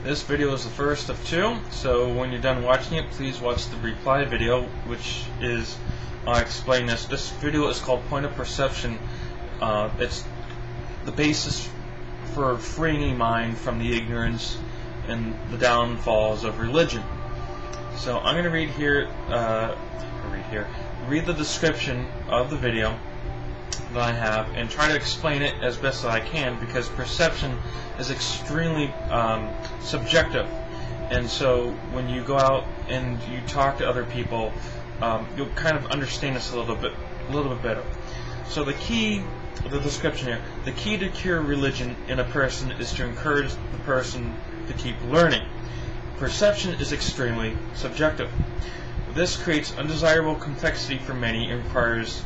This video is the first of two, so when you're done watching it, please watch the reply video, which is explain this. This video is called Point of Perception. It's the basis for freeing a mind from the ignorance and the downfalls of religion. So I'm going to read the description of the video that I have and try to explain it as best as I can, because perception is extremely subjective, and so when you go out and you talk to other people, you'll kind of understand this a little bit better. So the description here: the key to cure religion in a person is to encourage the person to keep learning. Perception is extremely subjective. This creates undesirable complexity for many and requires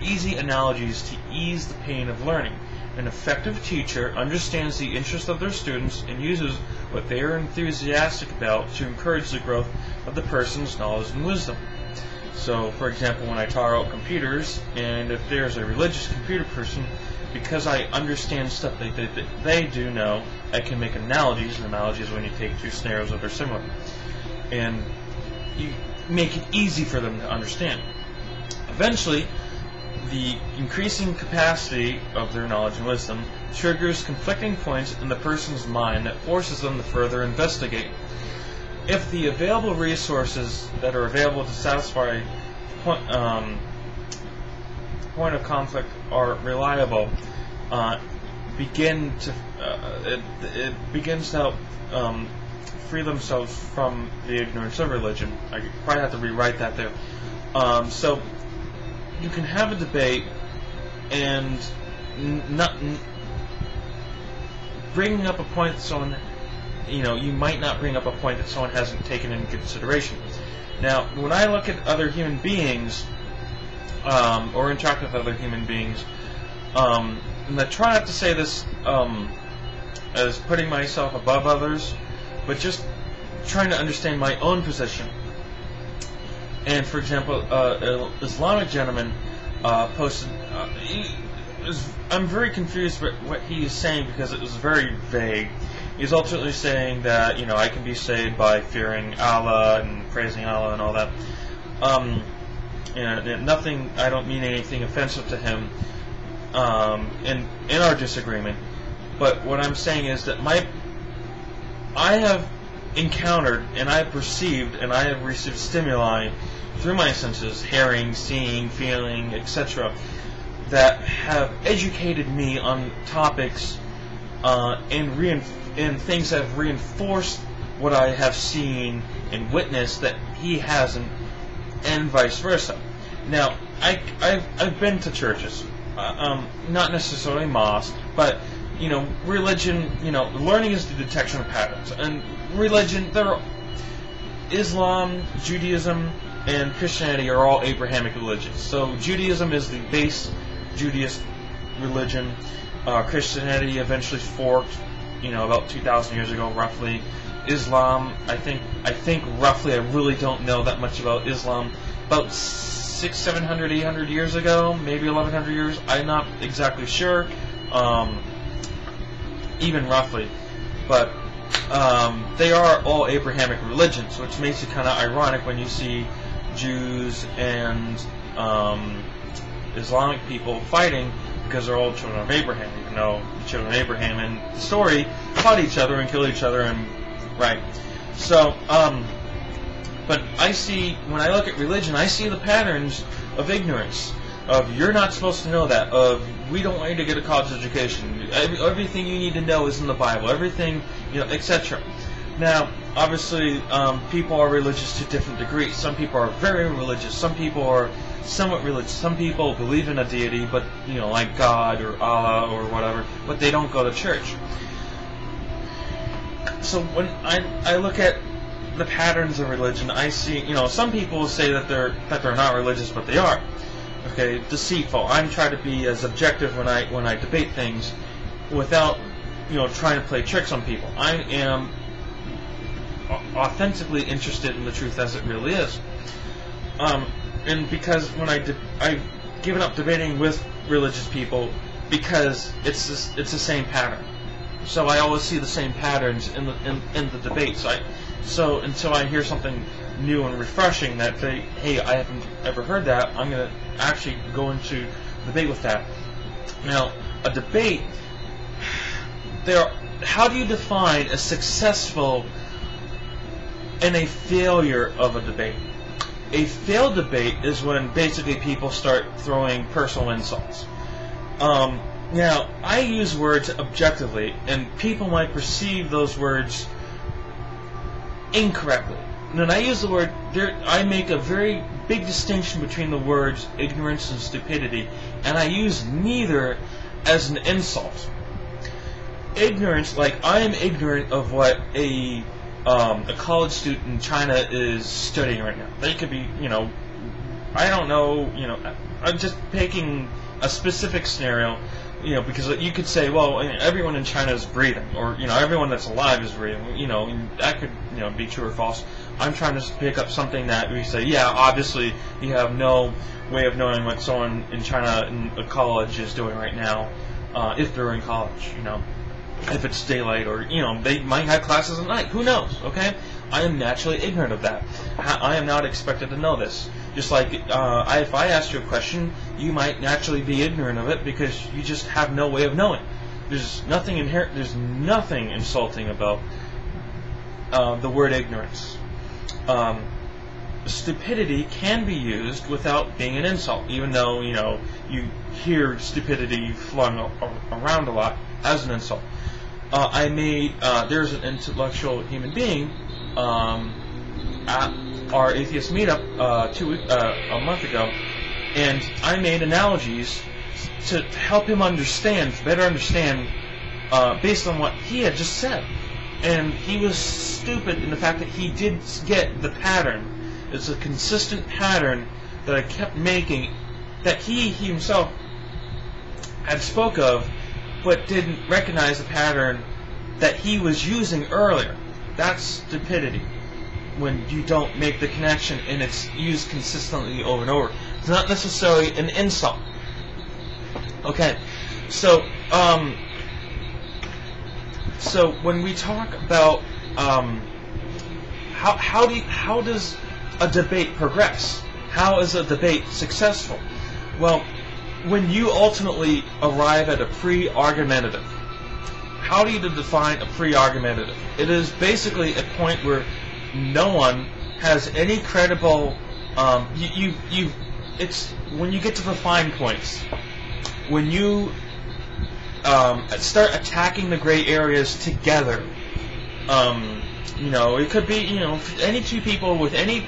easy analogies to ease the pain of learning. An effective teacher understands the interests of their students and uses what they are enthusiastic about to encourage the growth of the person's knowledge and wisdom. So, for example, when I talk about computers, and if there's a religious computer person, because I understand stuff that they do know, I can make analogies, and analogies when you take two scenarios that are similar, and you make it easy for them to understand. Eventually, the increasing capacity of their knowledge and wisdom triggers conflicting points in the person's mind that forces them to further investigate. If the available resources that are available to satisfy point of conflict are reliable, it begins to help free themselves from the ignorance of religion. I probably have to rewrite that there. So you can have a debate and not bringing up a point that someone, you might not bring up a point that someone hasn't taken into consideration. Now, when I look at other human beings, or interact with other human beings, and I try not to say this as putting myself above others, but just trying to understand my own position. And for example, an Islamic gentleman posted, I'm very confused with what he is saying because it was very vague. He's ultimately saying that, I can be saved by fearing Allah and praising Allah and all that. And nothing, I don't mean anything offensive to him in our disagreement. But what I'm saying is that I have encountered and I have perceived and I have received stimuli through my senses, hearing, seeing, feeling, etc., that have educated me on topics and things that have reinforced what I have seen and witnessed that he hasn't, and vice versa. Now, I've been to churches, not necessarily mosques, but religion. Learning is the detection of patterns, and religion. Islam, Judaism, and Christianity are all Abrahamic religions. So Judaism is the base Judaist religion. Christianity eventually forked, about 2,000 years ago, roughly. Islam, I think roughly, I really don't know that much about Islam, about 600, 700, 800 years ago, maybe 1,100 years, I'm not exactly sure, even roughly, but they are all Abrahamic religions, which makes it kind of ironic when you see Jews and Islamic people fighting, because they're all children of Abraham, even though the children of Abraham in the story fought each other and killed each other, and right. So, but I see, when I look at religion, I see the patterns of ignorance, of you're not supposed to know that, of we don't want you to get a college education, everything you need to know is in the Bible, everything, etc. Now, obviously, people are religious to different degrees. Some people are very religious. Some people are somewhat religious. Some people believe in a deity, but, like God or Allah or whatever, but they don't go to church. So when I look at the patterns of religion, I see, some people say that they're not religious, but they are. Okay, deceitful. I'm trying to be as objective when I debate things, without, trying to play tricks on people. I am authentically interested in the truth as it really is. And because when I've given up debating with religious people, because it's the same pattern. So I always see the same patterns in the debates. So until I hear something new and refreshing that hey, I haven't ever heard that, I'm going to actually go into debate with that. Now, a debate, how do you define a successful and a failure of a debate? A failed debate is when basically people start throwing personal insults. Now, I use words objectively, and people might perceive those words incorrectly. When I use the word, I make a very big distinction between the words ignorance and stupidity, and I use neither as an insult. Ignorance, like I am ignorant of what a college student in China is studying right now. They could be, I don't know, I'm just taking a specific scenario, because you could say, well, everyone in China is breathing, or, everyone that's alive is breathing, that could, be true or false. I'm trying to pick up something that we say, yeah, obviously you have no way of knowing what someone in China in a college is doing right now, if they're in college, if it's daylight, or, they might have classes at night. Who knows, okay? I am naturally ignorant of that. I am not expected to know this. Just like if I ask you a question, you might naturally be ignorant of it because you just have no way of knowing. There's nothing inherent. There's nothing insulting about the word ignorance. Stupidity can be used without being an insult, even though you hear stupidity flung around a lot as an insult. There's an intellectual human being at our atheist meetup a month ago, and I made analogies to help him better understand, based on what he had just said. And he was stupid in the fact that he did get the pattern. It's a consistent pattern that I kept making, that he himself had spoke of, but didn't recognize the pattern that he was using earlier. That's stupidity, when you don't make the connection and it's used consistently over and over. It's not necessarily an insult. Okay, so when we talk about how does a debate progress? How is a debate successful? Well, when you ultimately arrive at a pre-argumentative, how do you define a pre-argumentative? It is basically a point where no one has any credible. It's when you get to the fine points, when you start attacking the gray areas together. It could be any two people with any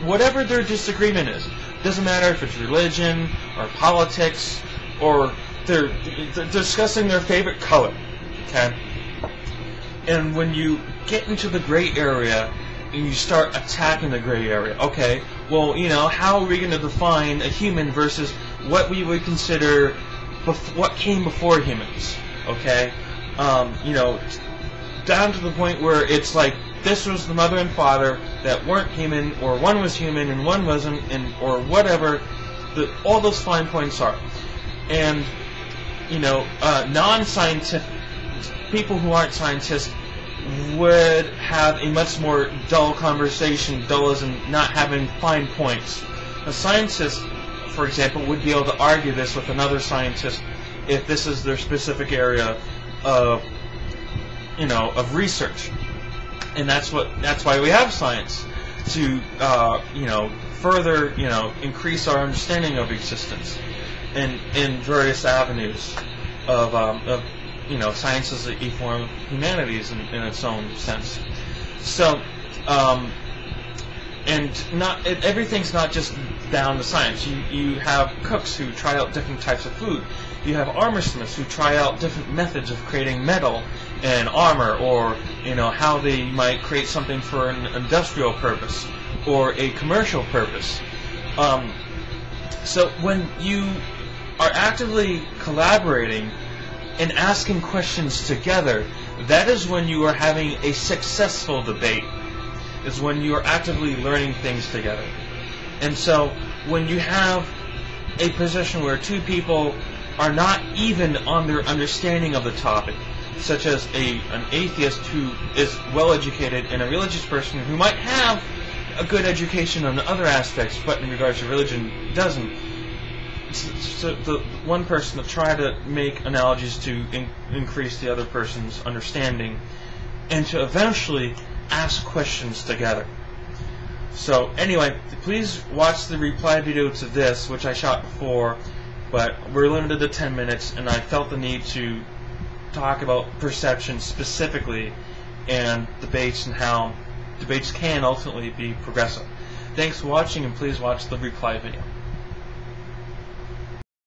whatever their disagreement is. Doesn't matter if it's religion or politics, or they're discussing their favorite color. Okay? And when you get into the gray area and you start attacking the gray area, okay, well, how are we going to define a human versus what we would consider what came before humans? Okay? Down to the point where it's like this was the mother and father that weren't human, or one was human and one wasn't, or whatever. All those fine points are. And non-scientific people who aren't scientists would have a much more dull conversation, dull as in not having fine points. A scientist, for example, would be able to argue this with another scientist if this is their specific area of research. And that's why we have science, to further increase our understanding of existence in various avenues of science as a form of humanities in its own sense. So everything's not just down to science. You have cooks who try out different types of food. You have armorsmiths who try out different methods of creating metal and armor, or how they might create something for an industrial purpose or a commercial purpose. So when you are actively collaborating and asking questions together, that is when you are having a successful debate. Is when you are actively learning things together. And so when you have a position where two people are not even on their understanding of the topic, such as an atheist who is well educated and a religious person who might have a good education on other aspects, but in regards to religion doesn't. So the one person to try to make analogies to increase the other person's understanding, and to eventually ask questions together. So anyway, please watch the reply video to this, which I shot before, but we're limited to 10 minutes, and I felt the need to talk about perception specifically and debates and how debates can ultimately be progressive. Thanks for watching, and please watch the reply video.